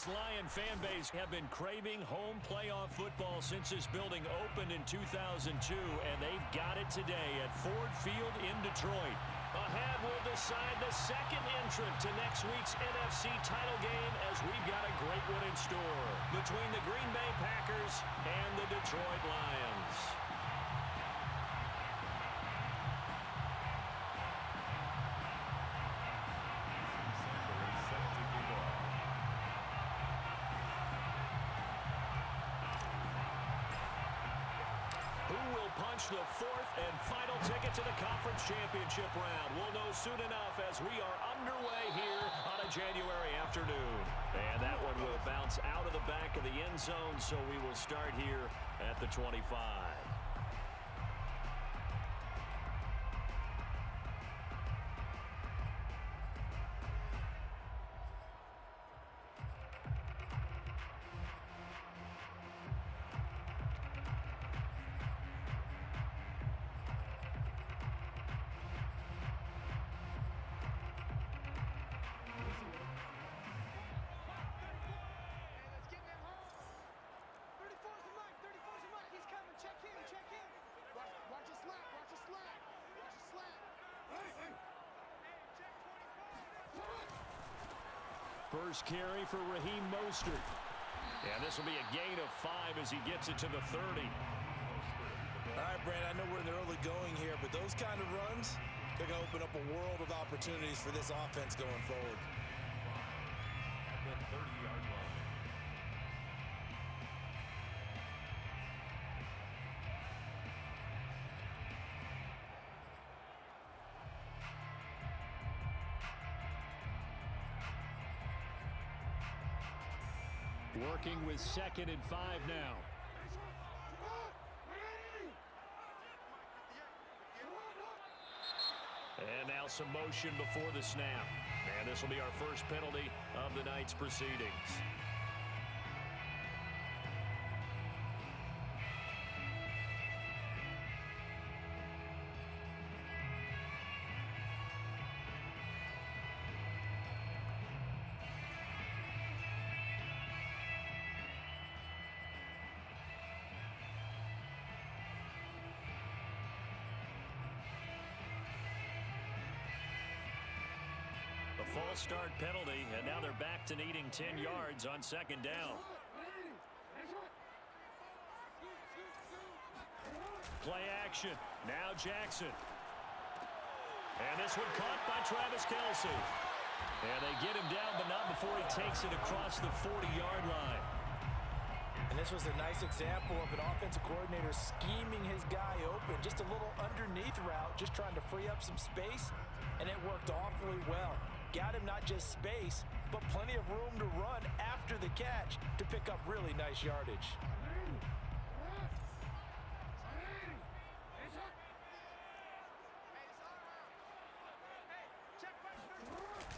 This Lion fan base have been craving home playoff football since this building opened in 2002, and they've got it today at Ford Field in Detroit. Ahead, we'll decide the second entrant to next week's NFC title game as we've got a great one in store between the Green Bay Packers and the Detroit Lions. Punch the fourth and final ticket to the conference championship round. We'll know soon enough as we are underway here on a January afternoon. And that one will bounce out of the back of the end zone, so we will start here at the 25. First carry for Raheem Mostert. And this will be a gain of 5 as he gets it to the 30. All right, Brad, I know we're in the early going here, but those kind of runs, they're going to open up a world of opportunities for this offense going forward. At the 30-yard line. Working with 2nd and 5 now. And now some motion before the snap. And this will be our first penalty of the night's proceedings. False start penalty, and now they're back to needing 10 yards on 2nd down. Play action. Now Jackson. And this one caught by Travis Kelce. And they get him down, but not before he takes it across the 40-yard line. And this was a nice example of an offensive coordinator scheming his guy open. Just a little underneath route, just trying to free up some space, and it worked awfully well. Got him not just space, but plenty of room to run after the catch to pick up really nice yardage.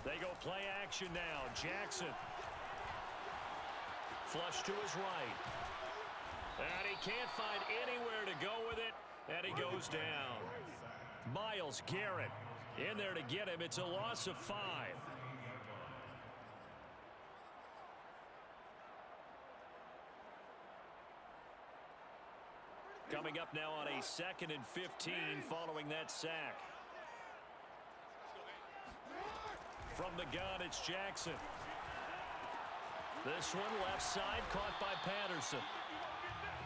They go play action now. Jackson. Flush to his right. And he can't find anywhere to go with it, and he goes down. Myles Garrett in there to get him. It's a loss of 5. Coming up now on a 2nd and 15 following that sack. From the gun, it's Jackson. This one left side caught by Patterson.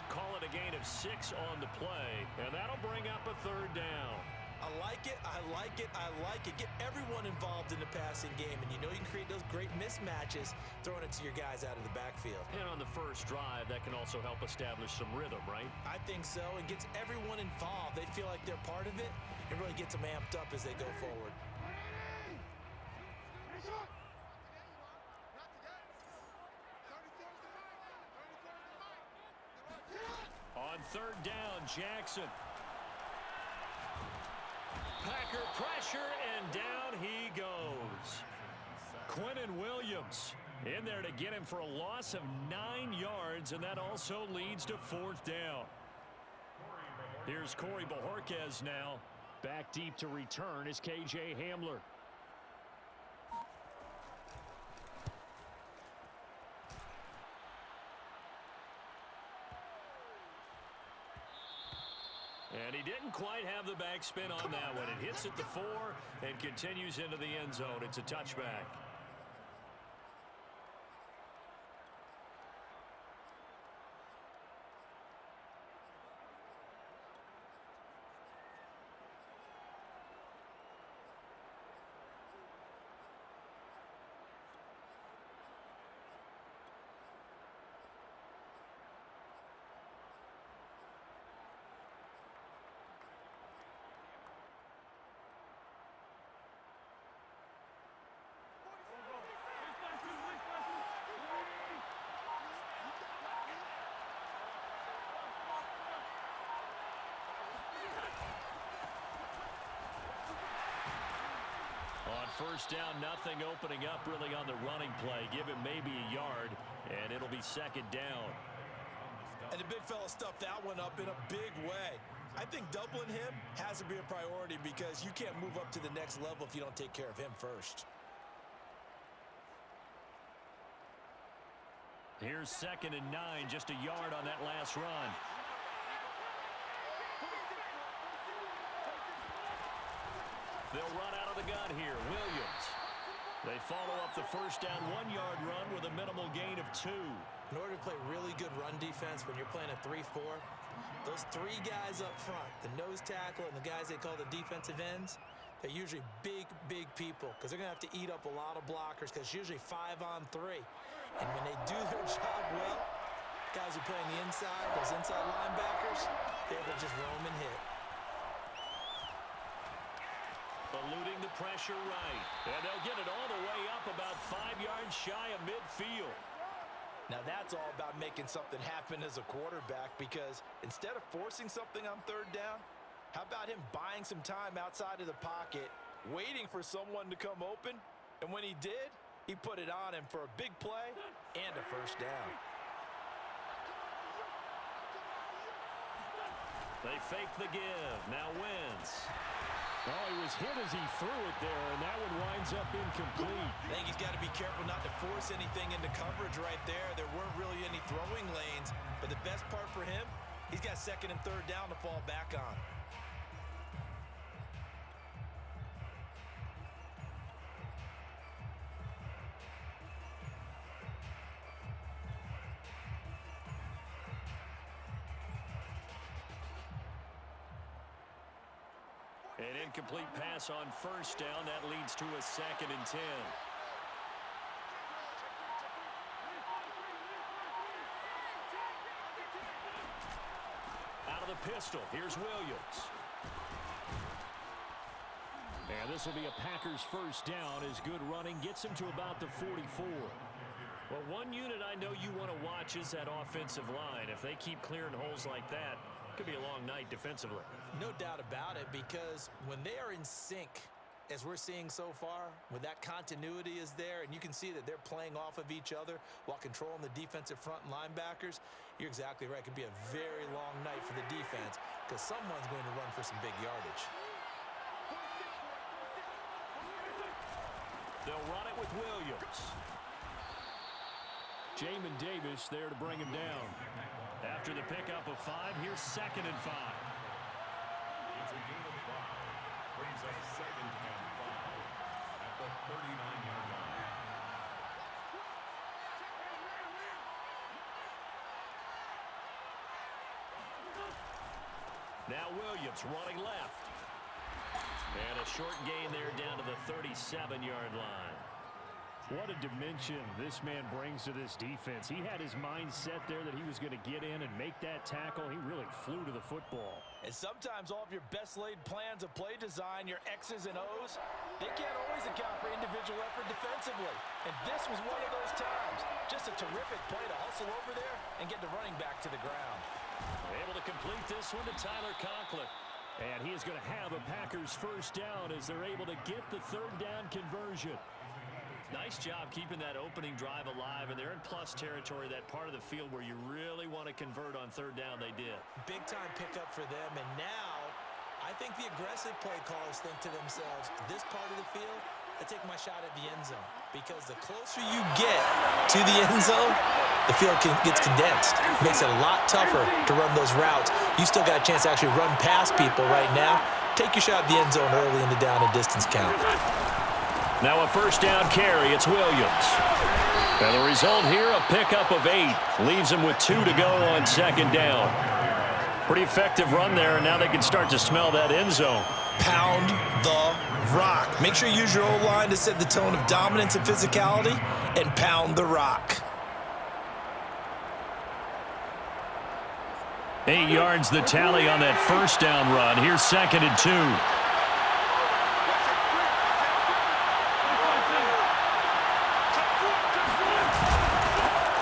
Call it a gain of 6 on the play, and that'll bring up a 3rd down. I like it, I like it, I like it. Get everyone involved in the passing game, and you know you can create those great mismatches throwing it to your guys out of the backfield. And on the first drive, that can also help establish some rhythm, right? I think so. It gets everyone involved. They feel like they're part of it. It really gets them amped up as they go forward. On 3rd down, Jackson. Packer pressure, and down he goes. Quinnen Williams in there to get him for a loss of 9 yards, and that also leads to 4th down. Here's Corey Bojorquez now. Back deep to return is K.J. Hamler. didn't quite have the backspin on that one. It hits at the 4 and continues into the end zone. It's a touchback. First down, nothing, opening up really on the running play. Give him maybe a yard, and it'll be second down. And the big fella stuffed that one up in a big way. I think doubling him has to be a priority because you can't move up to the next level if you don't take care of him first. Here's 2nd and 9, just a yard on that last run. They'll run out of the gun here. Williams. They follow up the first down 1-yard run with a minimal gain of 2. In order to play really good run defense when you're playing a 3-4, those 3 guys up front, the nose tackle and the guys they call the defensive ends, they're usually big, big people because they're going to have to eat up a lot of blockers because it's usually 5-on-3. And when they do their job well, guys who play on the inside, those inside linebackers, they're able to just roam and hit. Eluding the pressure right. And they'll get it all the way up about 5 yards shy of midfield. Now that's all about making something happen as a quarterback because instead of forcing something on 3rd down, how about him buying some time outside of the pocket, waiting for someone to come open, and when he did, he put it on him for a big play and a first down. They fake the give. Now Wentz. Oh, he was hit as he threw it there, and that one winds up incomplete. I think he's got to be careful not to force anything into coverage right there. There weren't really any throwing lanes, but the best part for him, he's got 2nd and 3rd down to fall back on. An incomplete pass on first down. That leads to a 2nd and 10. Out of the pistol. Here's Williams. And this will be a Packers first down as good running gets him to about the 44. Well, one unit I know you want to watch is that offensive line. If they keep clearing holes like that, it could be a long night defensively. No doubt about it, because when they are in sync, as we're seeing so far, when that continuity is there and you can see that they're playing off of each other while controlling the defensive front and linebackers, you're exactly right. It could be a very long night for the defense because someone's going to run for some big yardage. They'll run it with Williams. Jamin Davis there to bring him down. After the pickup of 5, here's 2nd and 5. It's a gain of 5. Brings up 2nd and 5 at the 39-yard line. Now Williams running left. And a short gain there down to the 37-yard line. What a dimension this man brings to this defense. He had his mind set there that he was going to get in and make that tackle. He really flew to the football. And sometimes all of your best laid plans of play design, your X's and O's, they can't always account for individual effort defensively. And this was one of those times. Just a terrific play to hustle over there and get the running back to the ground. Able to complete this one to Tyler Conklin. And he is going to have a Packers first down as they're able to get the 3rd down conversion. Nice job keeping that opening drive alive, and they're in plus territory, that part of the field where you really want to convert on 3rd down. They did. Big time pickup for them, and now I think the aggressive play callers think to themselves, this part of the field, I take my shot at the end zone because the closer you get to the end zone, the field gets condensed. It makes it a lot tougher to run those routes. You still got a chance to actually run past people right now. Take your shot at the end zone early in the down and distance count. Now a first down carry. It's Williams. And the result here, a pickup of 8. Leaves him with 2 to go on second down. Pretty effective run there, and now they can start to smell that end zone. Pound the rock. Make sure you use your O-line to set the tone of dominance and physicality, and pound the rock. 8 yards the tally on that first down run. Here's 2nd and 2.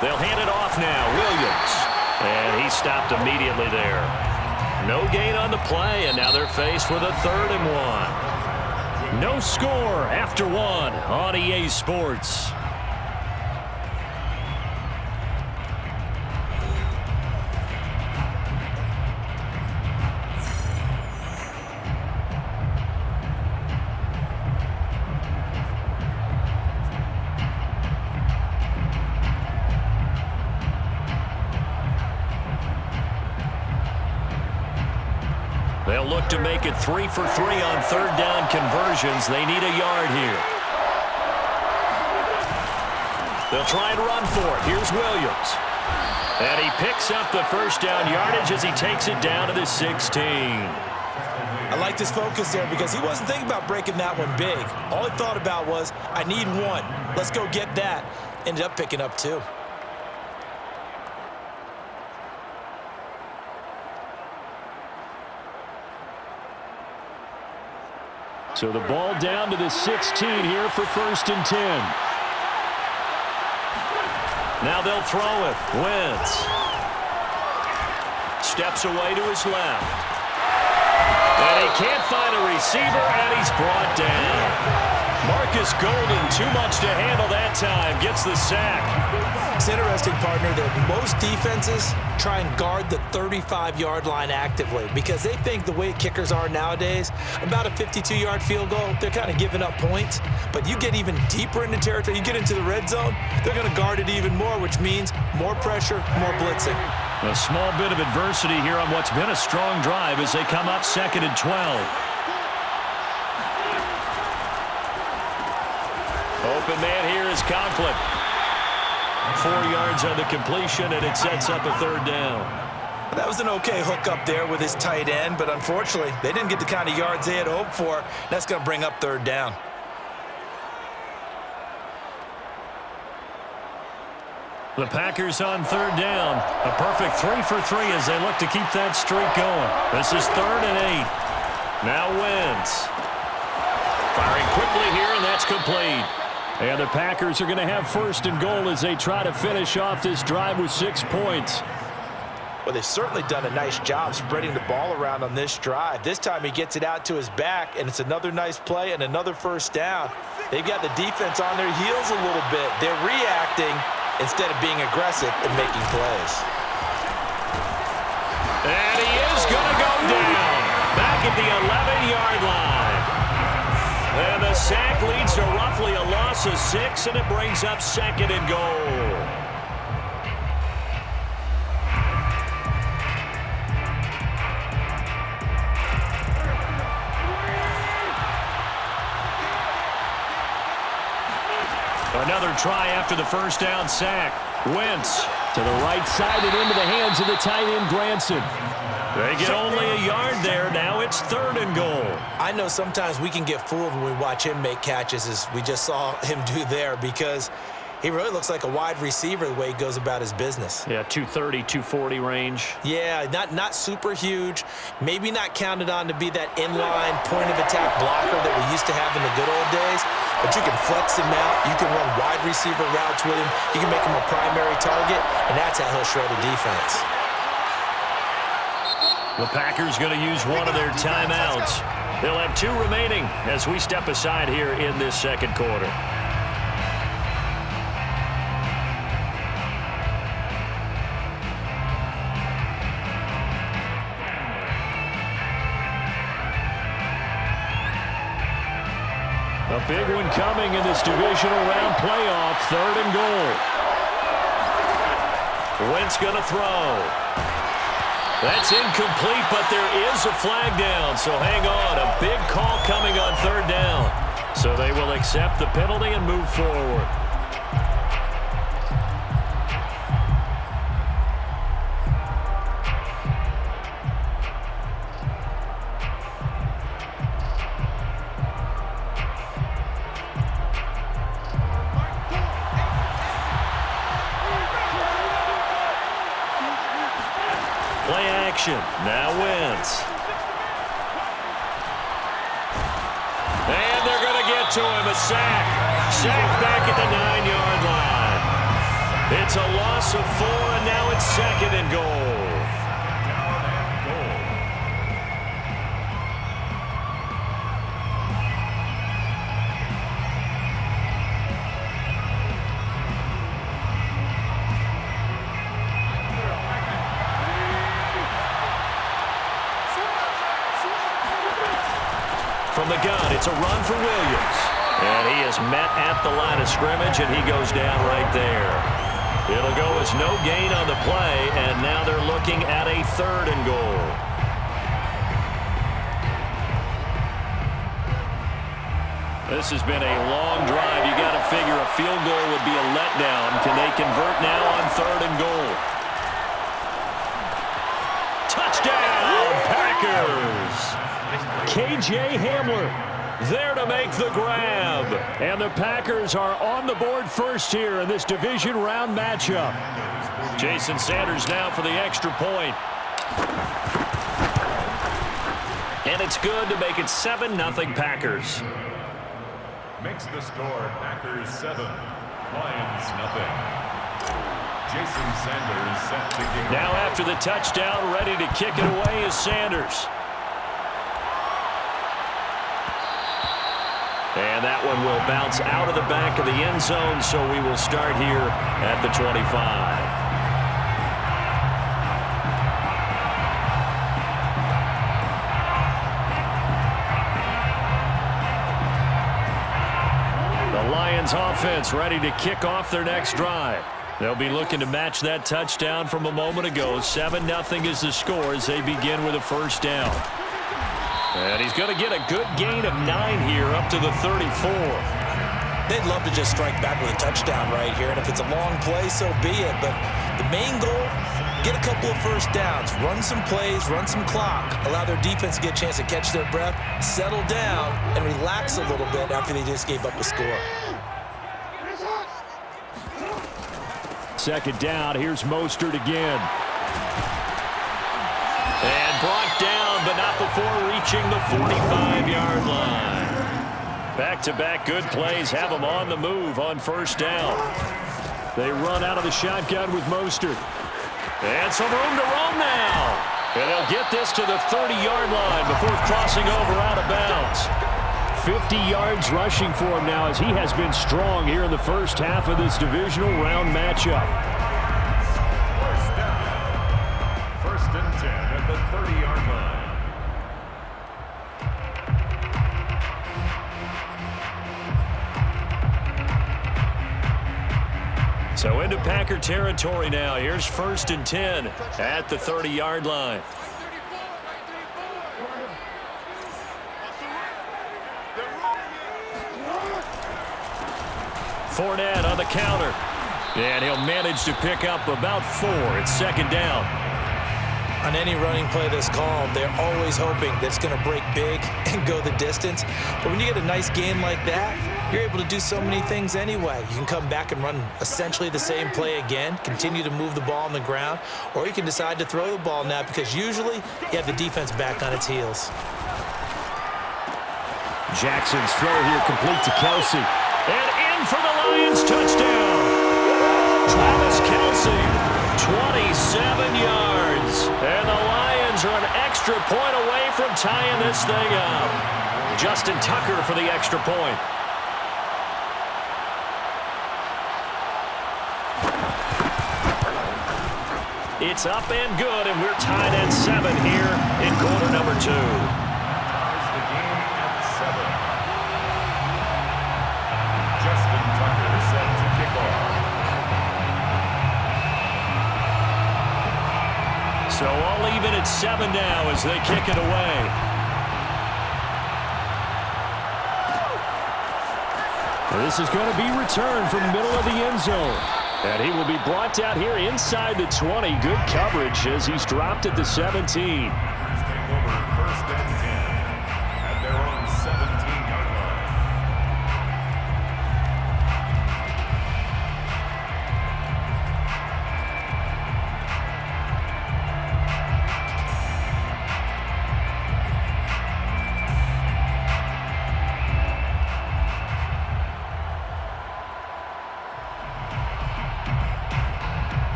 They'll hand it off now. Williams. And he stopped immediately there. No gain on the play, and now they're faced with a 3rd and 1. No score after 1 on EA Sports. They'll look to make it 3 for 3 on 3rd down conversions. They need a yard here. They'll try and run for it. Here's Williams. And he picks up the first down yardage as he takes it down to the 16. I like this focus there because he wasn't thinking about breaking that one big. All he thought about was, I need 1. Let's go get that. Ended up picking up 2. So the ball down to the 16 here for 1st and 10. Now they'll throw it. Wentz steps away to his left. And he can't find a receiver, and he's brought down. Marcus Golden, too much to handle that time, gets the sack. It's interesting, partner, that most defenses try and guard the 35-yard line actively because they think the way kickers are nowadays, about a 52-yard field goal, they're kind of giving up points. But you get even deeper into territory, you get into the red zone, they're going to guard it even more, which means more pressure, more blitzing. A small bit of adversity here on what's been a strong drive as they come up 2nd and 12. Open man here is Conklin. 4 yards on the completion, and it sets up a 3rd down. That was an okay hook up there with his tight end, but unfortunately, they didn't get the kind of yards they had hoped for. That's going to bring up 3rd down. The Packers on 3rd down. A perfect 3 for 3 as they look to keep that streak going. This is 3rd and 8. Now Wentz. Firing quickly here, and that's complete. And the Packers are going to have 1st and goal as they try to finish off this drive with 6 points. Well, they've certainly done a nice job spreading the ball around on this drive. This time he gets it out to his back, and it's another nice play and another 1st down. They've got the defense on their heels a little bit. They're reacting instead of being aggressive and making plays. And he is going to go down back at the 11-yard line. And the sack leads to roughly a loss of 6, and it brings up 2nd and goal. Another try after the 1st down sack. Wentz to the right side and into the hands of the tight end Granson. They get only a yard there. Now it's 3rd and goal. I know sometimes we can get fooled when we watch him make catches, as we just saw him do there, because he really looks like a wide receiver the way he goes about his business. Yeah, 230, 240 range. Yeah, not super huge. Maybe not counted on to be that inline point-of-attack blocker that we used to have in the good old days, but you can flex him out. You can run wide receiver routes with him. You can make him a primary target, and that's how he'll shred a defense. The Packers going to use one of their timeouts. They'll have 2 remaining as we step aside here in this 2nd quarter. A big one coming in this divisional round playoff. 3rd and goal. Wentz going to throw. That's incomplete, but there is a flag down, so hang on. A big call coming on 3rd down. So they will accept the penalty and move forward. Play action. Now Wentz. And they're going to get to him. A sack. Sack back at the 9-yard line. It's a loss of 4, and now it's 2nd and goal. From the gun, it's a run for Williams. And he is met at the line of scrimmage, and he goes down right there. It'll go as no gain on the play, and now they're looking at a 3rd and goal. This has been a long drive. You got to figure a field goal would be a letdown. Can they convert now on 3rd and goal? Touchdown, Packers! K.J. Hamler there to make the grab. And the Packers are on the board first here in this division round matchup. Jason Sanders now for the extra point. And it's good to make it 7-0 Packers. Makes the score Packers 7, Lions nothing. Jason Sanders set to kick. Now after the touchdown, ready to kick it away is Sanders. And that one will bounce out of the back of the end zone, so we will start here at the 25. The Lions offense ready to kick off their next drive. They'll be looking to match that touchdown from a moment ago. 7-0 is the score as they begin with a 1st down. And he's going to get a good gain of 9 here up to the 34. They'd love to just strike back with a touchdown right here, and if it's a long play, so be it. But the main goal, get a couple of 1st downs, run some plays, run some clock, allow their defense to get a chance to catch their breath, settle down, and relax a little bit after they just gave up a score. 2nd down. Here's Mostert again. And brought down, but not before reaching the 45-yard line. Back-to-back good plays have them on the move on 1st down. They run out of the shotgun with Mostert. And some room to roam now. And they'll get this to the 30-yard line before crossing over out of bounds. 50 yards rushing for him now as he has been strong here in the first half of this divisional round matchup. 1st and 10 at the 30-yard line. So into Packer territory now. Here's 1st and 10 at the 30-yard line. Fournette on the counter. And he'll manage to pick up about 4. It's 2nd down. On any running play that's called, they're always hoping that it's going to break big and go the distance. But when you get a nice game like that, you're able to do so many things anyway. You can come back and run essentially the same play again, continue to move the ball on the ground, or you can decide to throw the ball now because usually you have the defense back on its heels. Jackson's throw here complete to Kelsey. And in for the Lions touchdown. Travis Kelsey, 27 yards. And the Lions are an extra point away from tying this thing up. Justin Tucker for the extra point. It's up and good, and we're tied at 7 here in quarter number 2. Ties the game at 7. and 7 now as they kick it away. This is going to be returned from the middle of the end zone. And he will be brought out here inside the 20. Good coverage as he's dropped at the 17. Take over first and 10 at their own 17-yard line.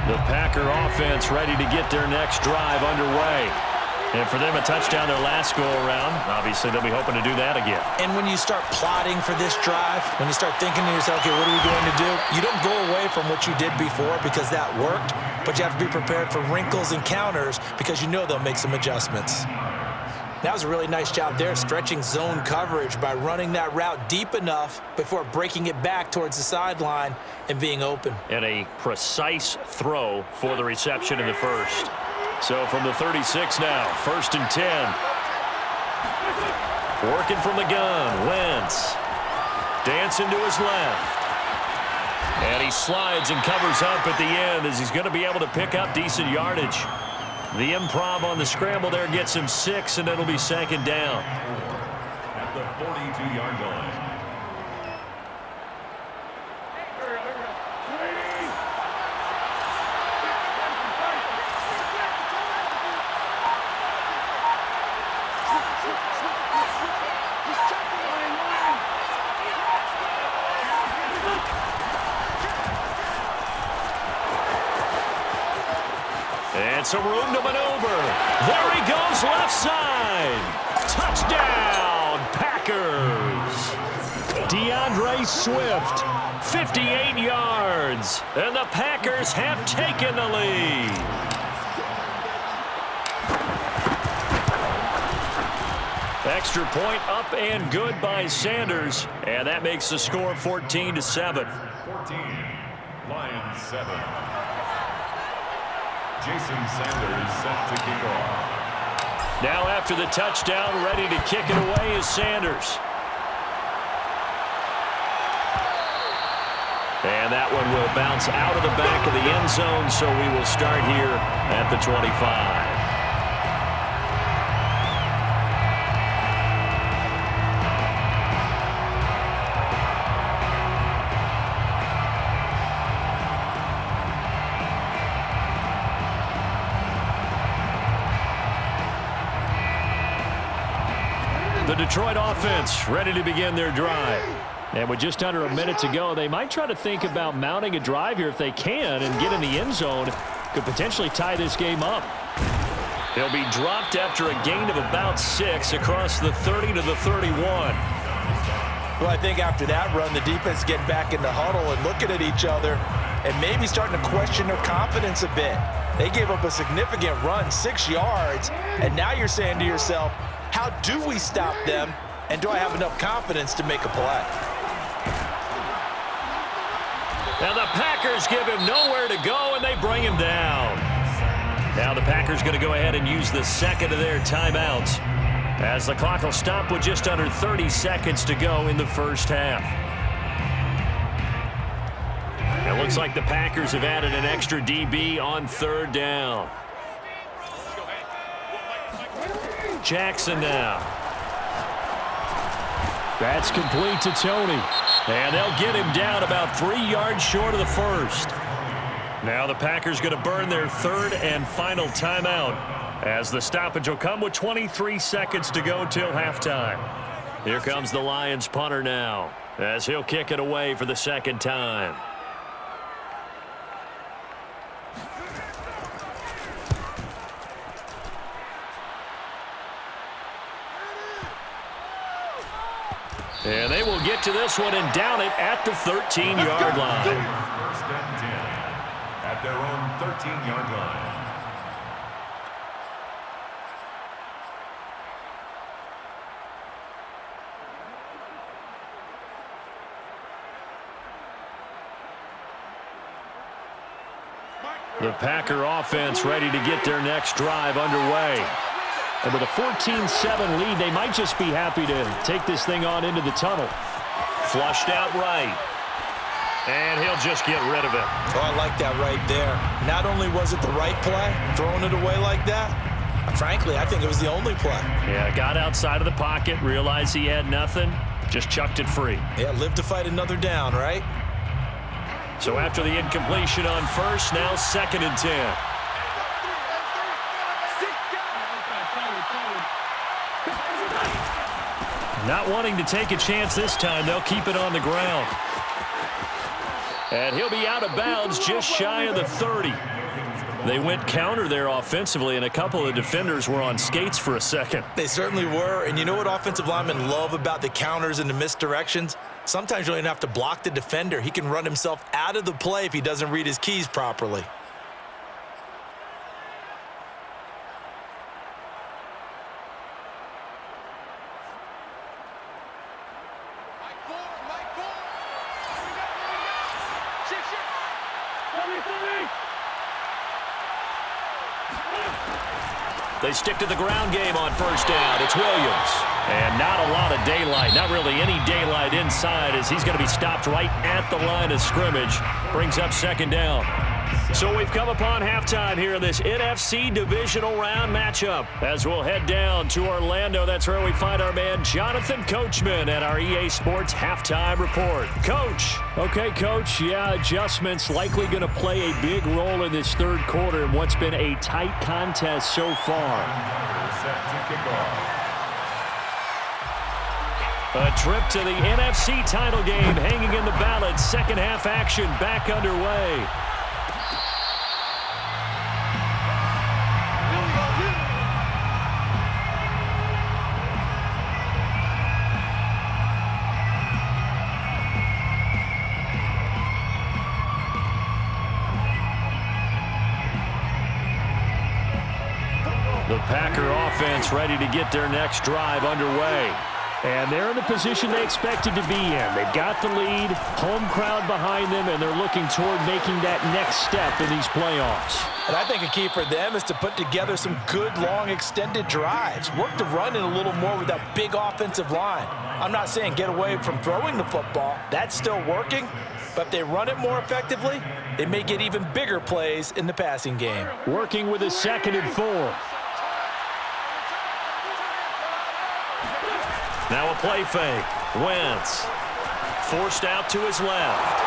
The Packer offense ready to get their next drive underway. And for them, a touchdown their last go-around. Obviously, they'll be hoping to do that again. And when you start plotting for this drive, when you start thinking to yourself, okay, what are we going to do? You don't go away from what you did before because that worked, but you have to be prepared for wrinkles and counters because you know they'll make some adjustments. That was a really nice job there, stretching zone coverage by running that route deep enough before breaking it back towards the sideline and being open. And a precise throw for the reception in the first. So from the 36 now, 1st and 10. Working from the gun, Wentz. Dancing to his left. And he slides and covers up at the end as he's going to be able to pick up decent yardage. The improv on the scramble there gets him 6, and it'll be 2nd down. At the 42-yard line. And some room to maneuver. There he goes, left side. Touchdown, Packers. DeAndre Swift, 58 yards. And the Packers have taken the lead. Extra point up and good by Sanders. And that makes the score 14-7. 14, Lions 7. Jason Sanders set to kick off. Now after the touchdown, ready to kick it away is Sanders. And that one will bounce out of the back of the end zone, so we will start here at the 25. The Detroit offense ready to begin their drive. And with just under a minute to go, they might try to think about mounting a drive here if they can and get in the end zone. Could potentially tie this game up. He'll be dropped after a gain of about 6 across the 30 to the 31. Well, I think after that run, the defense getting back in the huddle and looking at each other and maybe starting to question their confidence a bit. They gave up a significant run, 6 yards, and now you're saying to yourself, how do we stop them, and do I have enough confidence to make a play? Now the Packers give him nowhere to go, and they bring him down. Now the Packers going to go ahead and use the second of their timeouts as the clock will stop with just under 30 seconds to go in the first half. It looks like the Packers have added an extra DB on 3rd down. Jackson now. That's complete to Tony. And they'll get him down about 3 yards short of the first. Now the Packers going to burn their 3rd and final timeout as the stoppage will come with 23 seconds to go till halftime. Here comes the Lions punter now as he'll kick it away for the 2nd time. And they will get to this one and down it at the 13-yard line. 1st and 10 at their own 13-yard line. The Packer offense ready to get their next drive underway. And with a 14-7 lead, they might just be happy to take this thing on into the tunnel. Flushed out right. And he'll just get rid of it. Oh, I like that right there. Not only was it the right play, throwing it away like that, frankly, I think it was the only play. Yeah, got outside of the pocket, realized he had nothing, just chucked it free. Yeah, live to fight another down, right? So after the incompletion on first, now 2nd and 10. Not wanting to take a chance this time, they'll keep it on the ground. And he'll be out of bounds just shy of the 30. They went counter there offensively, and a couple of defenders were on skates for a second. They certainly were, and you know what offensive linemen love about the counters and the misdirections? Sometimes you don't even have to block the defender. He can run himself out of the play if he doesn't read his keys properly. They stick to the ground game on first down. It's Williams. And not a lot of daylight, not really any daylight inside, as he's going to be stopped right at the line of scrimmage. Brings up 2nd down. So we've come upon halftime here in this NFC divisional round matchup. As we'll head down to Orlando, that's where we find our man Jonathan Coachman at our EA Sports Halftime Report. Coach. Okay, Coach, yeah, adjustments likely going to play a big role in this third quarter in what's been a tight contest so far. Set to kick off. A trip to the NFC title game hanging in the balance. Second half action back underway. The Packer offense ready to get their next drive underway. And they're in the position they expected to be in. They've got the lead, home crowd behind them, and they're looking toward making that next step in these playoffs. And I think a key for them is to put together some good, long, extended drives. Work the run in a little more with that big offensive line. I'm not saying get away from throwing the football. That's still working. But if they run it more effectively, they may get even bigger plays in the passing game. Working with a 2nd and 4. Now a play fake. Wentz forced out to his left.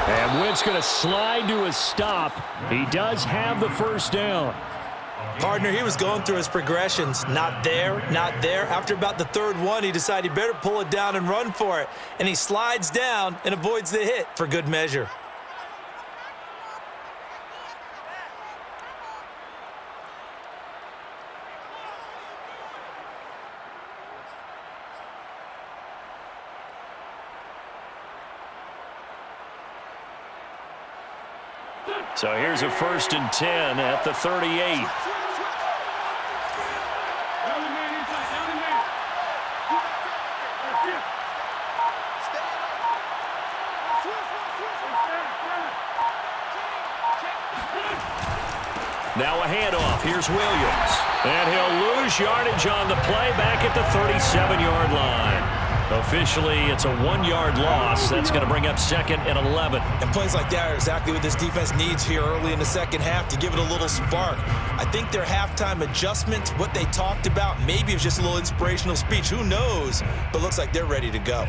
And Wentz going to slide to a stop. He does have the first down. Partner, he was going through his progressions. Not there, not there. After about the 3rd one, he decided he better pull it down and run for it. And he slides down and avoids the hit for good measure. So here's a 1st and 10 at the 38. Now a handoff. Here's Williams. And he'll lose yardage on the play back at the 37-yard line. Officially, it's a 1-yard loss. That's going to bring up 2nd and 11. And plays like that are exactly what this defense needs here early in the second half to give it a little spark. I think their halftime adjustment, what they talked about, maybe it was just a little inspirational speech. Who knows? But looks like they're ready to go.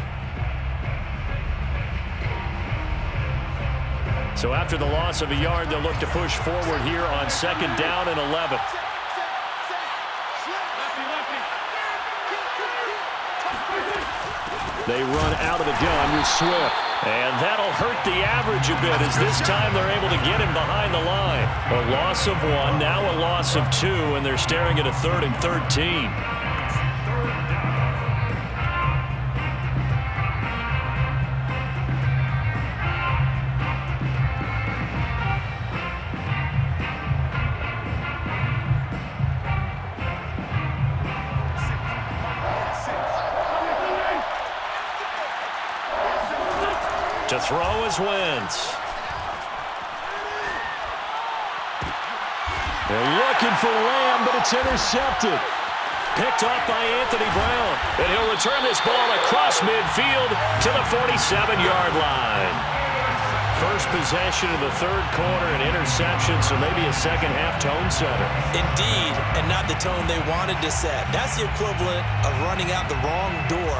So after the loss of a yard, they'll look to push forward here on 2nd down and 11. They run out of the gun with Swift. And that'll hurt the average a bit as this time they're able to get him behind the line. A loss of 1, now a loss of 2, and they're staring at a 3rd and 13. To throw is Wentz. They're looking for Lamb, but it's intercepted. Picked off by Anthony Brown. And he'll return this ball across midfield to the 47-yard line. First possession of the third quarter, an interception, so maybe a second-half tone setter. Indeed, and not the tone they wanted to set. That's the equivalent of running out the wrong door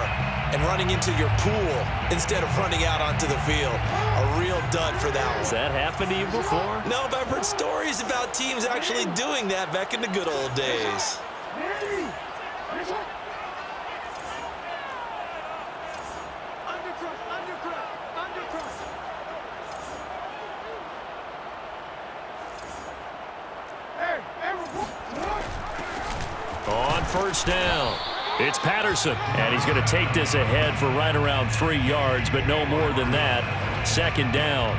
and running into your pool instead of running out onto the field. A real dud for that one. Has that happened to you before? No, but I've heard stories about teams actually doing that back in the good old days. On first down, it's Patterson, and he's going to take this ahead for right around 3 yards, but no more than that. Second down.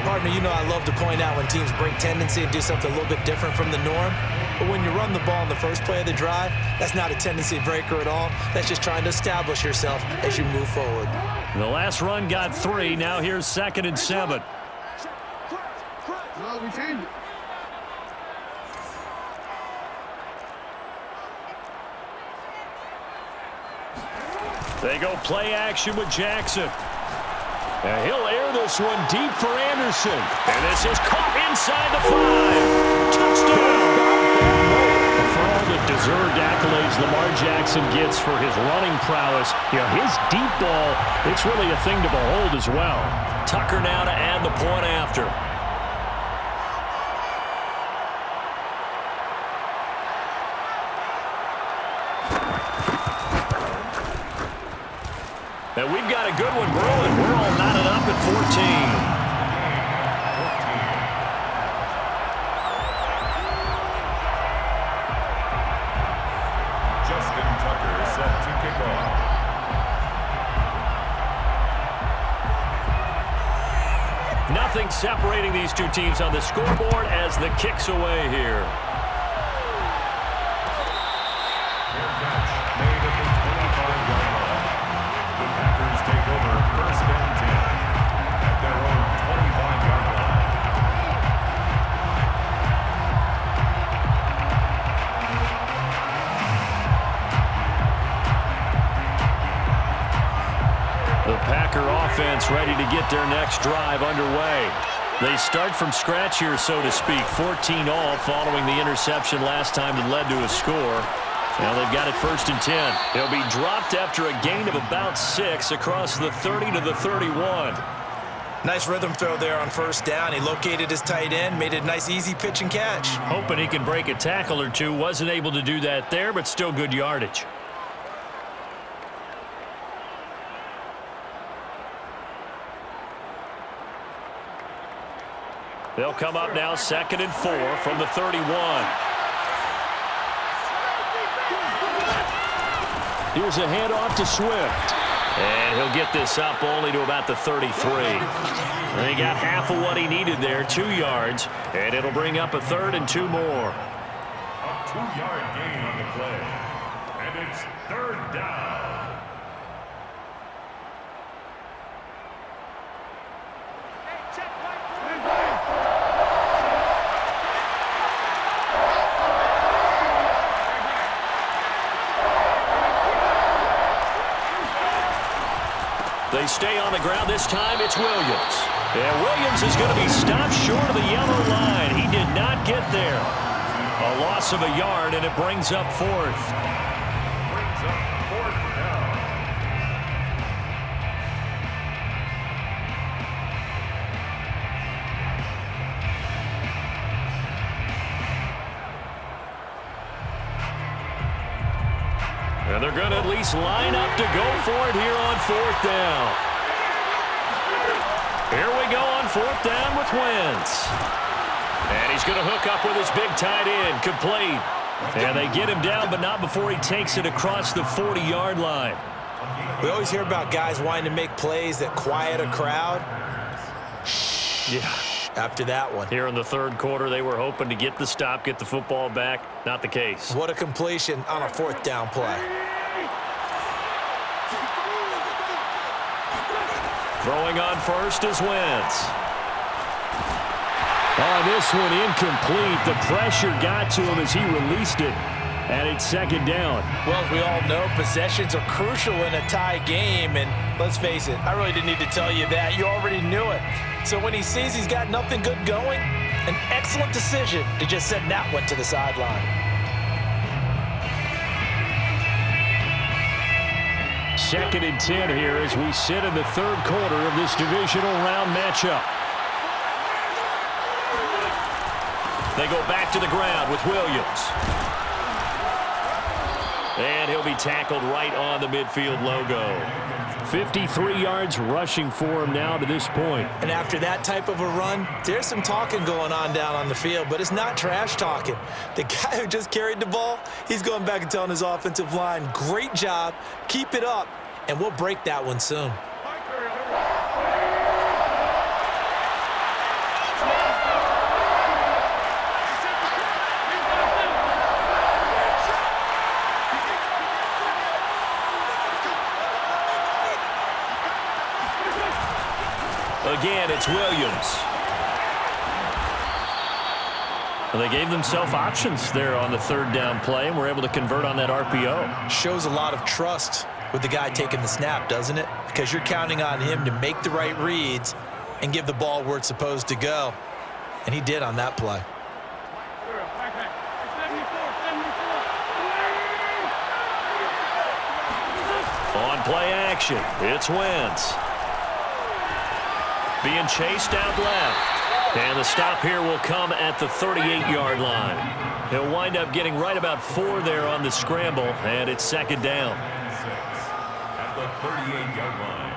Partner, you know I love to point out when teams break tendency and do something a little bit different from the norm. But when you run the ball in the first play of the drive, that's not a tendency breaker at all. That's just trying to establish yourself as you move forward. The last run got 3. Now here's 2nd and 7. They go play action with Jackson. And he'll air this one deep for Anderson. And this is caught inside the 5. Touchdown! For all the deserved accolades Lamar Jackson gets for his running prowess, you know, his deep ball, it's really a thing to behold as well. Tucker now to add the point after. And we've got a good one brewing. We're all knotted up at 14. Justin Tucker set to kick off. Nothing separating these two teams on the scoreboard as the kick's away here. Fair catch made at the 25-yard line. The Packers take over first and 10 at their own 25-yard line. The Packer offense ready to get their next drive underway. They start from scratch here, so to speak. 14 all following the interception last time that led to a score. Now they've got it 1st and 10. He'll be dropped after a gain of about 6 across the 30 to the 31. Nice rhythm throw there on first down. He located his tight end, made it a nice easy pitch and catch. Hoping he can break a tackle or two. Wasn't able to do that there, but still good yardage. They'll come up now 2nd and 4 from the 31. Here's a handoff to Swift. And he'll get this up only to about the 33. He got half of what he needed there, 2 yards. And it'll bring up a 3rd and 2 more. A 2-yard gain on the play. And it's 3rd down. They stay on the ground. This time it's Williams. And Williams is going to be stopped short of the yellow line. He did not get there. A loss of a yard, and it brings up 4th. Brings up 4th down. And they're going to at least line up to go for it here on 4th down. Here we go on 4th down with Wentz. And he's going to hook up with his big tight end, complete. And they get him down, but not before he takes it across the 40-yard line. We always hear about guys wanting to make plays that quiet a crowd. Yeah. After that one. Here in the 3rd quarter, they were hoping to get the stop, get the football back. Not the case. What a completion on a 4th down play. Throwing on first is Wentz. On this one, incomplete. The pressure got to him as he released it. And it's second down. Well, as we all know, possessions are crucial in a tie game. And let's face it, I really didn't need to tell you that. You already knew it. So when he sees he's got nothing good going, an excellent decision to just send that one to the sideline. Second and 10 here as we sit in the third quarter of this divisional round matchup. They go back to the ground with Williams. And he'll be tackled right on the midfield logo. 53 yards rushing for him now to this point. And after that type of a run, there's some talking going on down on the field, but it's not trash talking. The guy who just carried the ball, he's going back and telling his offensive line, great job, keep it up, and we'll break that one soon. Again, it's Williams. Well, they gave themselves options there on the third down play and were able to convert on that RPO. Shows a lot of trust with the guy taking the snap, doesn't it? Because you're counting on him to make the right reads and give the ball where it's supposed to go. And he did on that play. On play action, it's Wentz. Being chased out left. And the stop here will come at the 38-yard line. He'll wind up getting right about 4 there on the scramble, and it's second down. At the 38-yard line.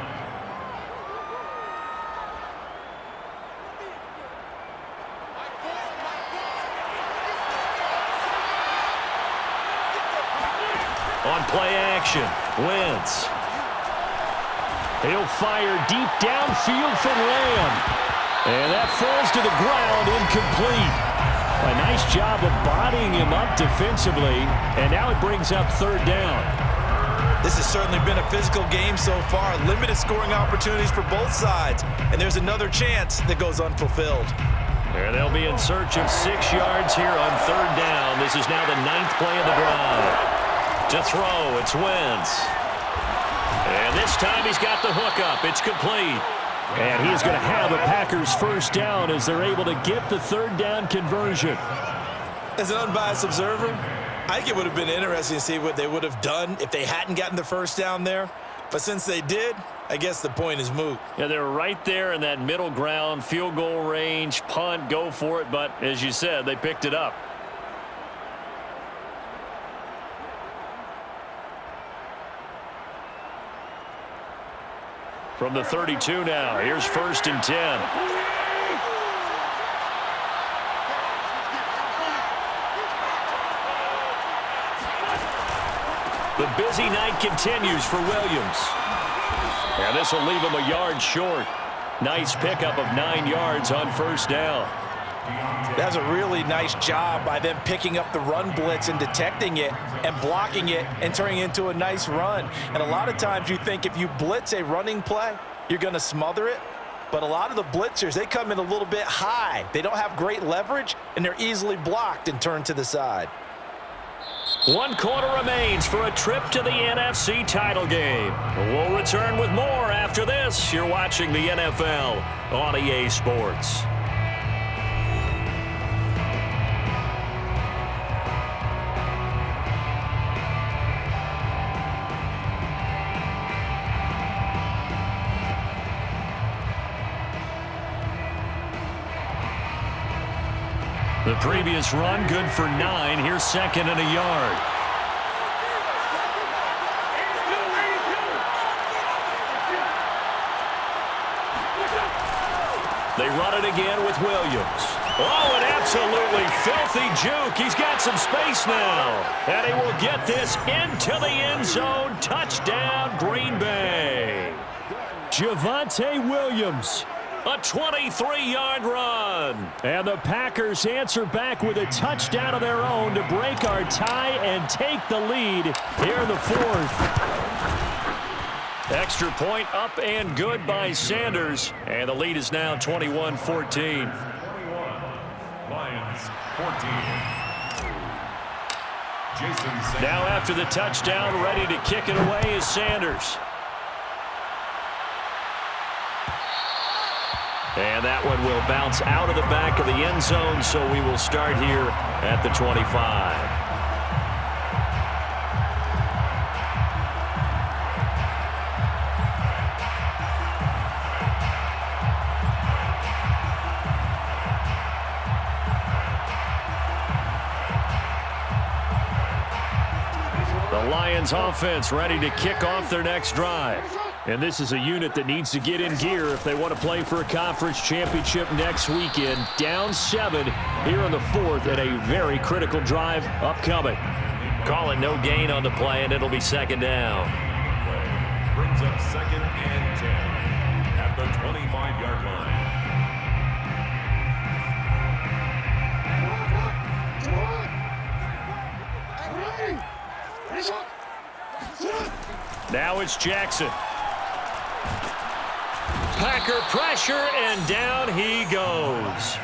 On play action, Wentz. He'll fire deep downfield for Lamb. And that falls to the ground, incomplete. A nice job of bodying him up defensively, and now it brings up third down. This has certainly been a physical game so far. Limited scoring opportunities for both sides. And there's another chance that goes unfulfilled. And they'll be in search of 6 yards here on third down. This is now the 9th play of the drive. To throw, it's Wentz. And this time he's got the hook up. It's complete. And he is going to have a Packers first down as they're able to get the third down conversion. As an unbiased observer, I think it would have been interesting to see what they would have done if they hadn't gotten the first down there. But since they did, I guess the point is moot. Yeah, they were right there in that middle ground, field goal range, punt, go for it. But as you said, they picked it up. From the 32 now, here's first and 10. The busy night continues for Williams. And this will leave him a yard short. Nice pickup of 9 yards on first down. That's a really nice job by them picking up the run blitz and detecting it and blocking it and turning it into a nice run. And a lot of times you think if you blitz a running play, you're going to smother it. But a lot of the blitzers, they come in a little bit high. They don't have great leverage, and they're easily blocked and turned to the side. 1 quarter remains for a trip to the NFC title game. We'll return with more after this. You're watching the NFL on EA Sports. The previous run, good for 9. Here's second and a yard. They run it again with Williams. Oh, an absolutely filthy juke. He's got some space now. And he will get this into the end zone. Touchdown, Green Bay. Javonte Williams. A 23-yard run. And the Packers answer back with a touchdown of their own to break our tie and take the lead here in the fourth. Extra point up and good by Sanders. And the lead is now 21-14. 14. Jason Sanders. Now after the touchdown, ready to kick it away is Sanders. And that one will bounce out of the back of the end zone, so we will start here at the 25. The Lions offense ready to kick off their next drive. And this is a unit that needs to get in gear if they want to play for a conference championship next weekend. Down 7 here in the 4th and a very critical drive upcoming. Call it no gain on the play, and it'll be second down. Brings up 2nd and 10 at the 25-yard line. Now it's Jackson. Packer pressure, and down he goes.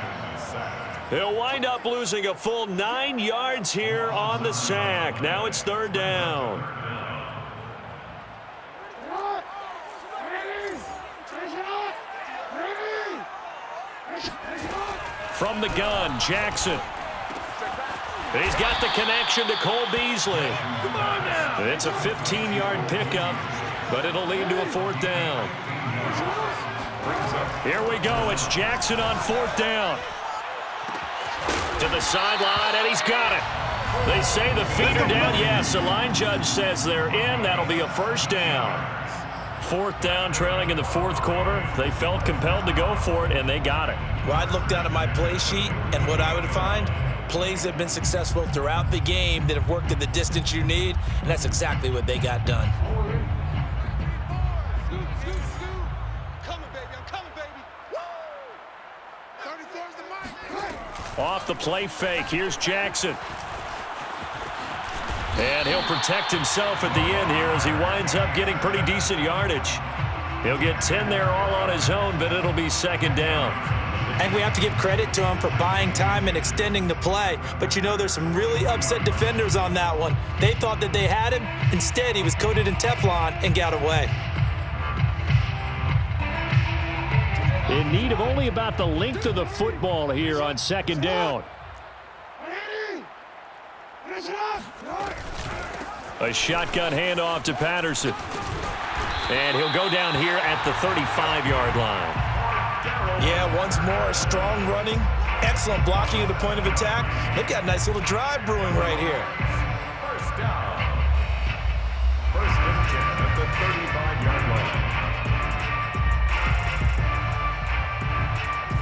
He'll wind up losing a full 9 yards here on the sack. Now it's third down. From the gun, Jackson. He's got the connection to Cole Beasley. It's a 15-yard pickup, but it'll lead to a fourth down. Here we go. It's Jackson on fourth down. To the sideline, and he's got it. They say the feet are down. Yes, the line judge says they're in. That'll be a first down. Fourth down, trailing in the fourth quarter. They felt compelled to go for it, and they got it. Well, I'd look down at my play sheet, and what I would find, plays have been successful throughout the game that have worked at the distance you need, and that's exactly what they got done. Off the play fake, here's Jackson. And he'll protect himself at the end here as he winds up getting pretty decent yardage. He'll get 10 there all on his own, but it'll be second down. And we have to give credit to him for buying time and extending the play. But you know, there's some really upset defenders on that one. They thought that they had him. Instead, he was coated in Teflon and got away. In need of only about the length of the football here on second down. A shotgun handoff to Patterson. And he'll go down here at the 35-yard line. Yeah, once more, strong running, excellent blocking at the point of attack. They've got a nice little drive brewing right here. First down. First and 10 at the 35-yard line.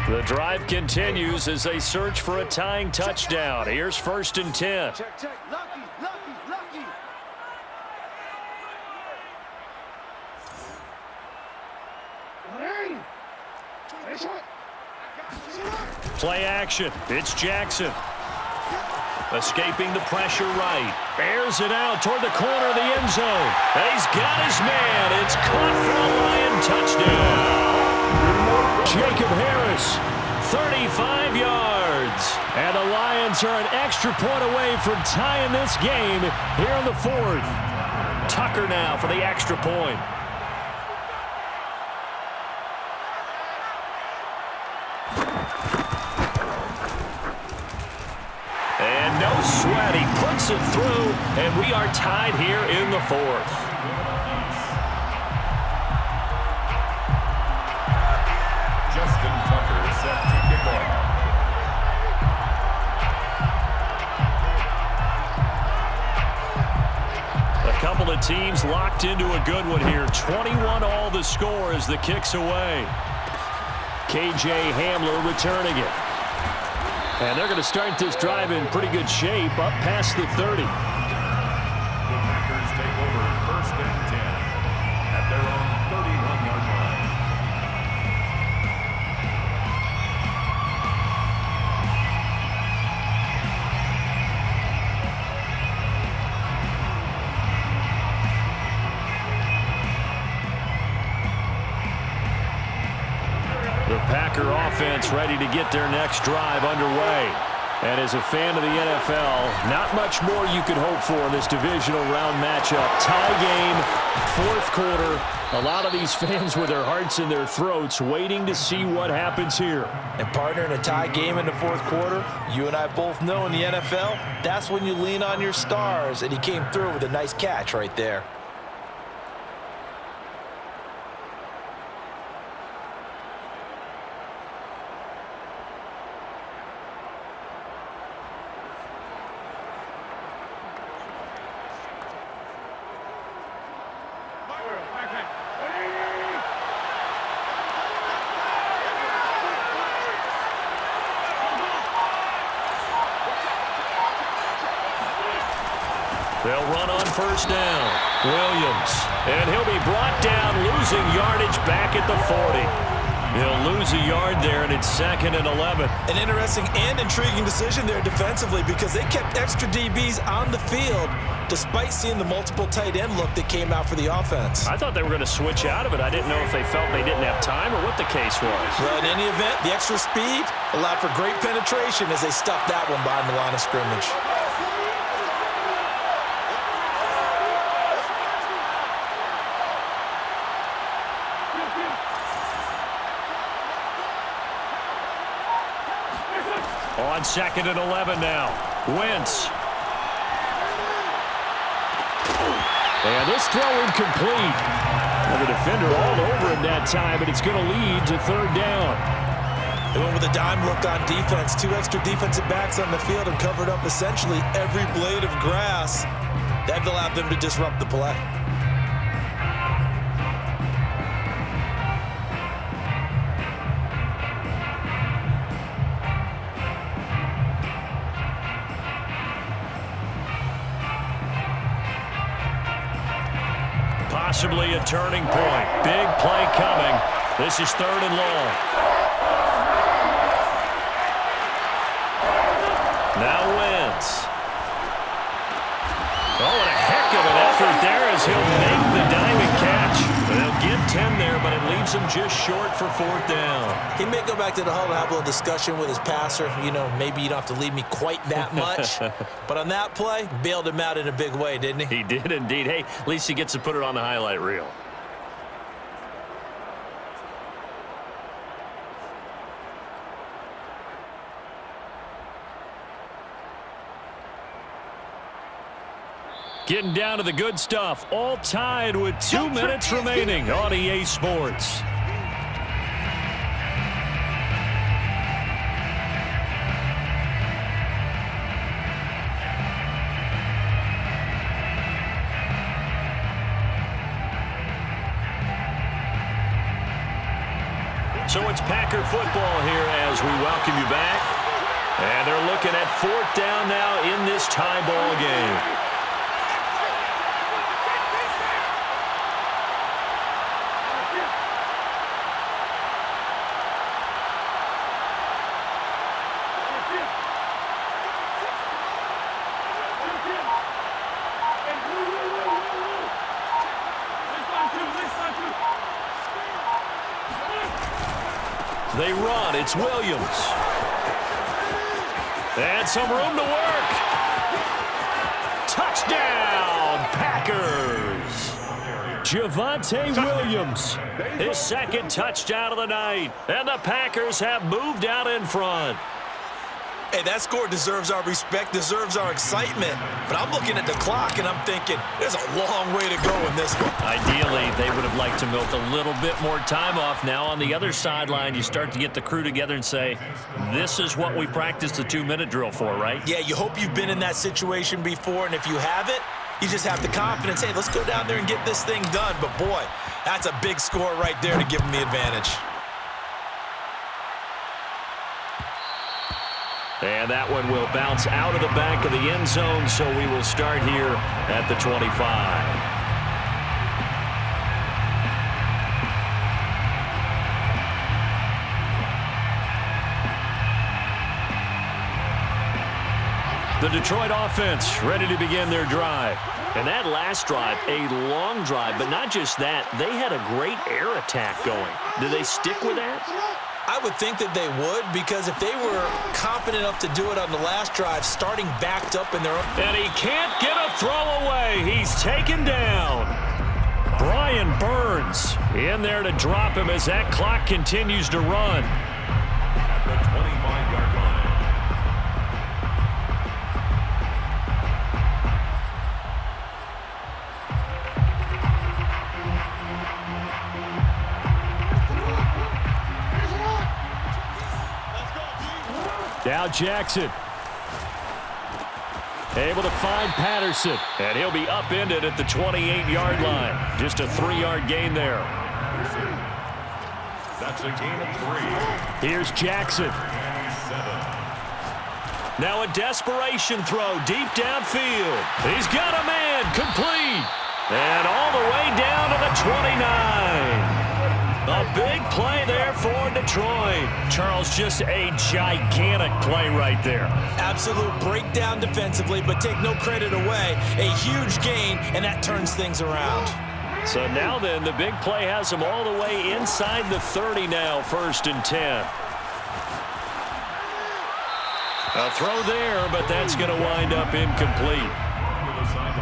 The drive continues as they search for a tying touchdown. Here's first and 10. Check, check. Lucky, lucky, lucky. Play action. It's Jackson. Escaping the pressure right. Airs it out toward the corner of the end zone. And he's got his man. It's caught for a Lion touchdown. Jacob Harris, 35 yards. And the Lions are an extra point away from tying this game here in the fourth. Tucker now for the extra point. And no sweat, he puts it through, and we are tied here in the fourth. Justin Tucker set to kick off. A couple of teams locked into a good one here. 21 all the score as the kick's away. K.J. Hamler returning it. And they're going to start this drive in pretty good shape, up past the 30. The Packers take over first and 10 at their own 31-yard line. The Packer offense ready to get their next drive underway. And as a fan of the NFL, not much more you could hope for in this divisional round matchup. Tie game, fourth quarter. A lot of these fans with their hearts in their throats waiting to see what happens here. And partner, in a tie game in the fourth quarter, you and I both know in the NFL, that's when you lean on your stars. And he came through with a nice catch right there. They'll run on first down. Williams. And he'll be brought down, losing yardage back at the 40. He'll lose a yard there, and it's 2nd and 11. An interesting and intriguing decision there defensively because they kept extra DBs on the field despite seeing the multiple tight end look that came out for the offense. I thought they were going to switch out of it. I didn't know if they felt they didn't have time or what the case was. Well, in any event, the extra speed allowed for great penetration as they stuffed that one behind the line of scrimmage. On 2nd and 11 now. Wentz. And this throw incomplete. And the defender all over him that time, but it's going to lead to 3rd down. They went with a dime look on defense. 2 extra defensive backs on the field and covered up essentially every blade of grass. That allowed them to disrupt the play. Possibly a turning point. Big play coming. This is 3rd and long. Now Wentz. Oh, and a heck of an effort there as he'll make the diving catch. They'll get 10 there, but it leaves him just short for 4th down. He may go back to the huddle and have a little discussion with his passer. You know, maybe you don't have to leave me quite that much. But on that play, bailed him out in a big way, didn't he? He did indeed. Hey, at least he gets to put it on the highlight reel. Getting down to the good stuff. All tied with 2 minutes remaining on EA Sports. So it's Packer football here as we welcome you back. And they're looking at 4th down now in this tie ball game. They run. It's Williams. And some room to work. Touchdown, Packers. Javonte Williams, his 2nd touchdown of the night. And the Packers have moved out in front. Hey, that score deserves our respect, deserves our excitement. But I'm looking at the clock, and I'm thinking, there's a long way to go in this one. Ideally, they would have liked to milk a little bit more time off. Now on the other sideline, you start to get the crew together and say, this is what we practiced the 2-minute drill for, right? Yeah, you hope you've been in that situation before, and if you haven't, you just have the confidence, hey, let's go down there and get this thing done. But, boy, that's a big score right there to give them the advantage. And that one will bounce out of the back of the end zone, so we will start here at the 25. The Detroit offense ready to begin their drive. And that last drive, a long drive, but not just that, they had a great air attack going. Do they stick with that? I would think that they would, because if they were confident enough to do it on the last drive, starting backed up in their own... And he can't get a throw away. He's taken down. Brian Burns in there to drop him as that clock continues to run. At the 25-yard line. Now Jackson. Able to find Patterson. And he'll be upended at the 28-yard line. Just a 3-yard gain there. That's a gain of 3. Here's Jackson. 7. Now a desperation throw deep downfield. He's got a man. Complete. And all the way down to the 29. A big play there for Detroit. Charles, just a gigantic play right there. Absolute breakdown defensively, but take no credit away. A huge gain, and that turns things around. So now then, the big play has him all the way inside the 30 now, 1st and 10. A throw there, but that's going to wind up incomplete.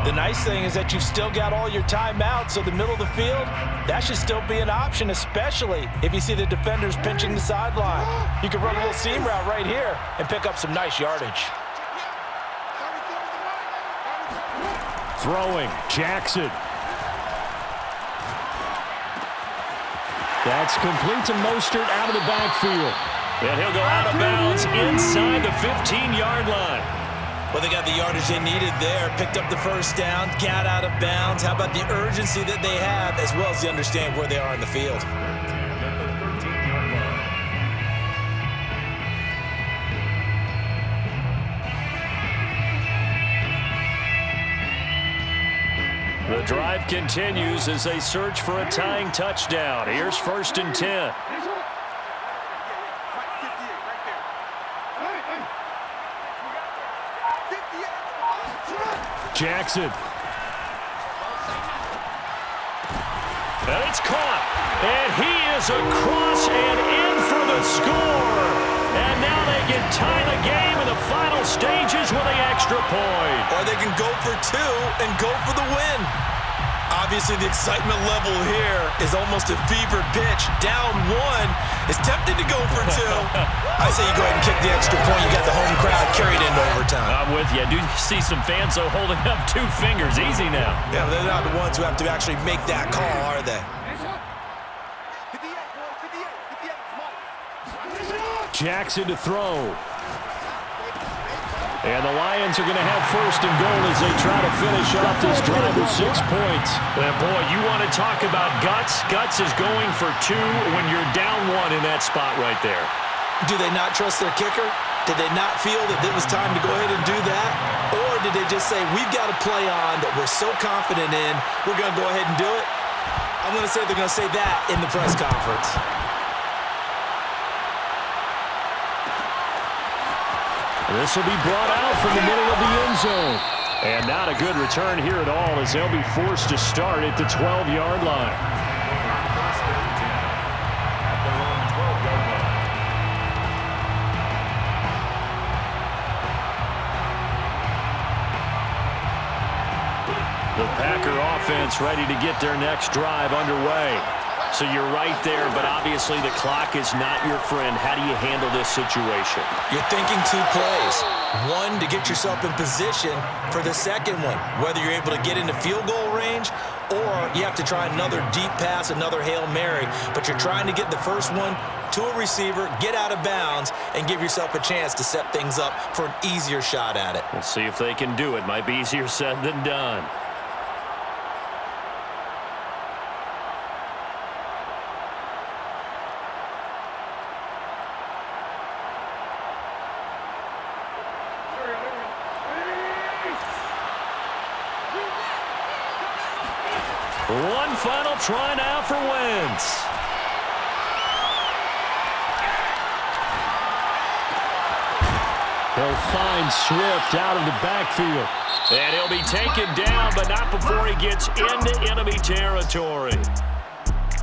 The nice thing is that you've still got all your timeouts, so the middle of the field, that should still be an option, especially if you see the defenders pinching the sideline. You can run a little seam route right here and pick up some nice yardage. Throwing, Jackson. That's complete to Mostert out of the backfield. And he'll go out of bounds inside the 15-yard line. Well, they got the yardage they needed there, picked up the first down, got out of bounds. How about the urgency that they have, as well as they understand where they are in the field? The drive continues as they search for a tying touchdown. Here's 1st and 10. Jackson. And it's caught. And he is across and in for the score. And now they can tie the game in the final stages with the extra point. Or they can go for 2 and go for the win. Obviously, the excitement level here is almost a fever pitch. Down 1 is tempted to go for 2. I say you go ahead and kick the extra point. You got the home crowd carried into overtime. I'm with you. I do see some fans, though, holding up 2 fingers. Easy now. Yeah, but they're not the ones who have to actually make that call, are they? Jackson to throw. And the Lions are going to have 1st and goal as they try to finish off this drive with 6 points. And boy, you want to talk about guts. Guts is going for 2 when you're down 1 in that spot right there. Do they not trust their kicker? Did they not feel that it was time to go ahead and do that? Or did they just say, we've got a play on that we're so confident in, we're going to go ahead and do it? I'm going to say they're going to say that in the press conference. This will be brought out from the middle of the end zone. And not a good return here at all as they'll be forced to start at the 12-yard line. The Packer offense ready to get their next drive underway. So you're right there, but obviously the clock is not your friend. How do you handle this situation? You're thinking 2 plays. 1, to get yourself in position for the second one, whether you're able to get into field goal range or you have to try another deep pass, another Hail Mary. But you're trying to get the first one to a receiver, get out of bounds, and give yourself a chance to set things up for an easier shot at it. We'll see if they can do it. Might be easier said than done. One final try now for Wentz. He'll find Swift out of the backfield. And he'll be taken down, but not before he gets into enemy territory.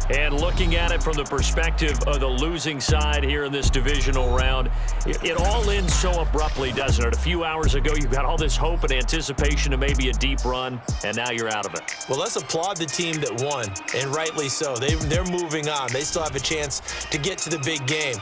And looking at it from the perspective of the losing side here in this divisional round, it all ends so abruptly, doesn't it? A few hours ago, you got all this hope and anticipation of maybe a deep run, and now you're out of it. Well, let's applaud the team that won, and rightly so. They're moving on. They still have a chance to get to the big game.